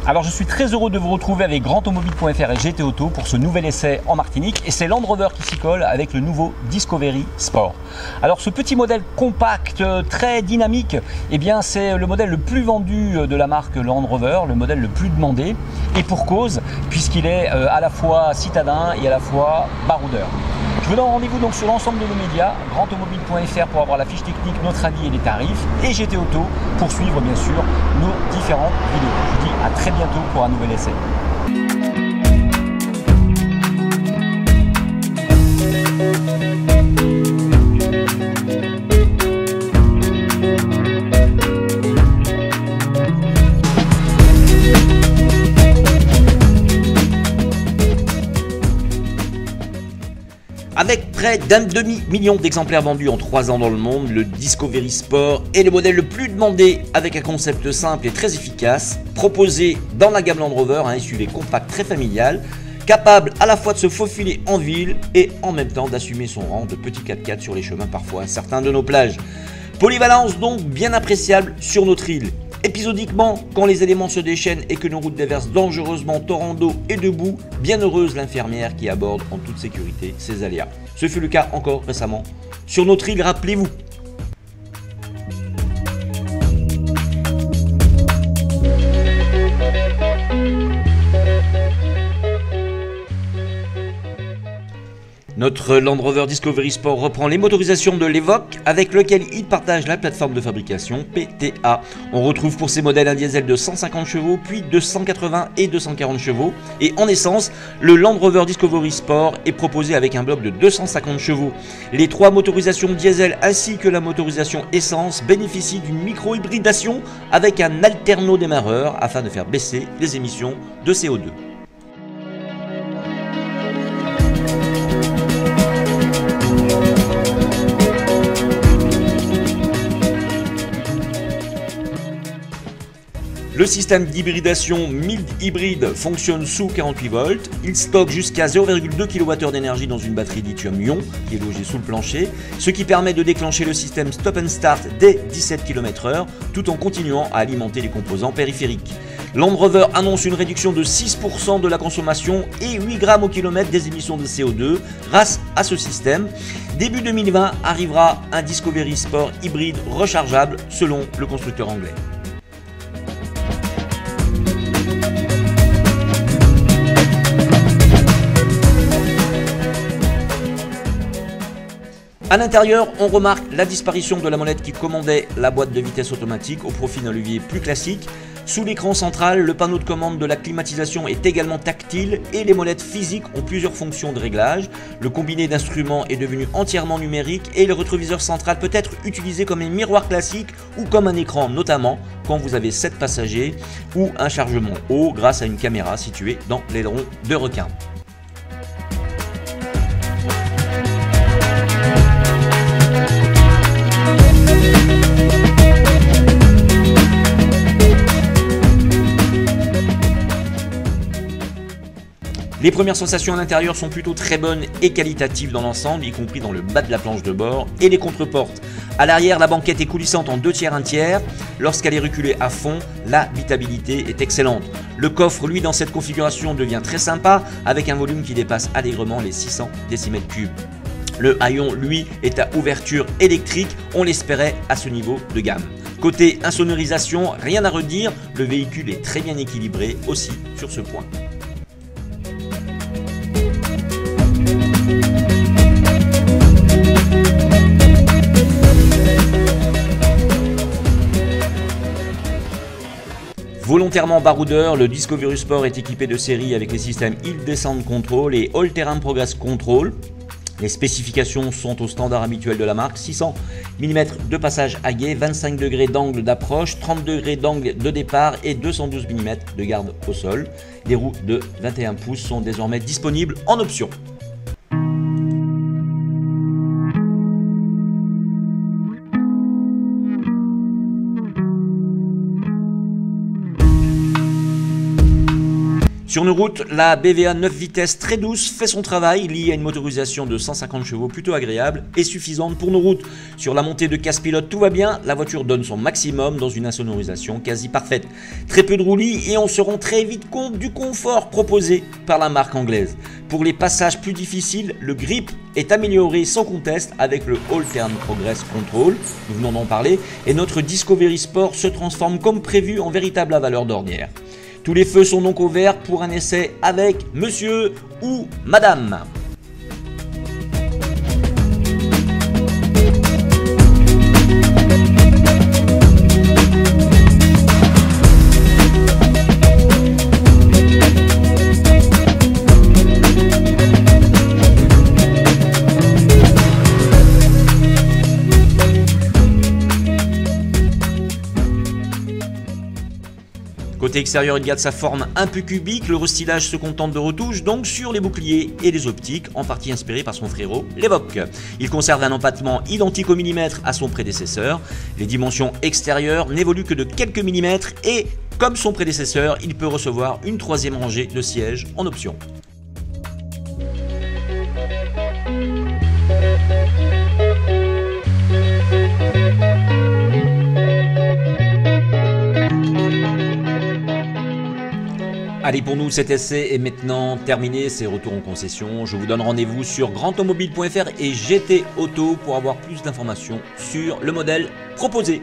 Alors je suis très heureux de vous retrouver avec grandautomobile.fr et GT Auto pour ce nouvel essai en Martinique, et c'est Land Rover qui s'y colle avec le nouveau Discovery Sport. Alors ce petit modèle compact, très dynamique, eh bien c'est le modèle le plus vendu de la marque Land Rover, le modèle le plus demandé, et pour cause, puisqu'il est à la fois citadin et à la fois baroudeur. Je vous donne rendez-vous donc sur l'ensemble de nos médias, grandautomobile.fr pour avoir la fiche technique, notre avis et les tarifs, et GT Auto pour suivre bien sûr nos différentes vidéos. Je vous dis à très bientôt pour un nouvel essai. Avec près d'un demi-million d'exemplaires vendus en 3 ans dans le monde, le Discovery Sport est le modèle le plus demandé avec un concept simple et très efficace, proposé dans la gamme Land Rover, un SUV compact très familial, capable à la fois de se faufiler en ville et en même temps d'assumer son rang de petit 4x4 sur les chemins parfois incertains de nos plages. Polyvalence donc bien appréciable sur notre île. Épisodiquement, quand les éléments se déchaînent et que nos routes déversent dangereusement torrents d'eau et de boue, bienheureuse l'infirmière qui aborde en toute sécurité ces aléas. Ce fut le cas encore récemment sur notre île, rappelez-vous. Notre Land Rover Discovery Sport reprend les motorisations de l'Evoque avec lequel il partage la plateforme de fabrication PTA. On retrouve pour ces modèles un diesel de 150 chevaux, puis 280 et 240 chevaux. Et en essence, le Land Rover Discovery Sport est proposé avec un bloc de 250 chevaux. Les 3 motorisations diesel ainsi que la motorisation essence bénéficient d'une micro-hybridation avec un alterno-démarreur afin de faire baisser les émissions de CO2. Le système d'hybridation mild hybride fonctionne sous 48 volts. Il stocke jusqu'à 0,2 kWh d'énergie dans une batterie lithium-ion qui est logée sous le plancher, ce qui permet de déclencher le système stop and start dès 17 km/h tout en continuant à alimenter les composants périphériques. Land Rover annonce une réduction de 6% de la consommation et 8 grammes au kilomètre des émissions de CO2 grâce à ce système. Début 2020 arrivera un Discovery Sport hybride rechargeable selon le constructeur anglais. A l'intérieur, on remarque la disparition de la molette qui commandait la boîte de vitesse automatique au profit d'un levier plus classique. Sous l'écran central, le panneau de commande de la climatisation est également tactile et les molettes physiques ont plusieurs fonctions de réglage. Le combiné d'instruments est devenu entièrement numérique et le rétroviseur central peut être utilisé comme un miroir classique ou comme un écran, notamment quand vous avez 7 passagers ou un chargement haut grâce à une caméra située dans l'aileron de requin. Les premières sensations à l'intérieur sont plutôt très bonnes et qualitatives dans l'ensemble, y compris dans le bas de la planche de bord et les contreportes. À l'arrière, la banquette est coulissante en 2 tiers 1 tiers. Lorsqu'elle est reculée à fond, l'habitabilité est excellente. Le coffre, lui, dans cette configuration devient très sympa avec un volume qui dépasse allègrement les 600 décimètres-cubes. Le haillon, lui, est à ouverture électrique, on l'espérait à ce niveau de gamme. Côté insonorisation, rien à redire, le véhicule est très bien équilibré aussi sur ce point. Volontairement baroudeur, le Discovery Sport est équipé de série avec les systèmes Hill Descent Control et All Terrain Progress Control. Les spécifications sont au standard habituel de la marque, 600 mm de passage à guet, 25 degrés d'angle d'approche, 30 degrés d'angle de départ et 212 mm de garde au sol. Les roues de 21 pouces sont désormais disponibles en option. Sur nos routes, la BVA 9 vitesses très douce fait son travail, liée à une motorisation de 150 chevaux plutôt agréable et suffisante pour nos routes. Sur la montée de casse-pilote, tout va bien, la voiture donne son maximum dans une insonorisation quasi parfaite. Très peu de roulis et on se rend très vite compte du confort proposé par la marque anglaise. Pour les passages plus difficiles, le grip est amélioré sans conteste avec le All Terrain Progress Control, nous venons d'en parler, et notre Discovery Sport se transforme comme prévu en véritable avaleur d'ornière. Tous les feux sont donc au vert pour un essai avec monsieur ou madame. Côté extérieur, il garde sa forme un peu cubique, le restylage se contente de retouches donc sur les boucliers et les optiques, en partie inspiré par son frérot, l'Evoque. Il conserve un empattement identique au millimètre à son prédécesseur. Les dimensions extérieures n'évoluent que de quelques millimètres et, comme son prédécesseur, il peut recevoir une troisième rangée de sièges en option. Allez, pour nous, cet essai est maintenant terminé, c'est retour en concession. Je vous donne rendez-vous sur grandautomobile.fr et GT Auto pour avoir plus d'informations sur le modèle proposé.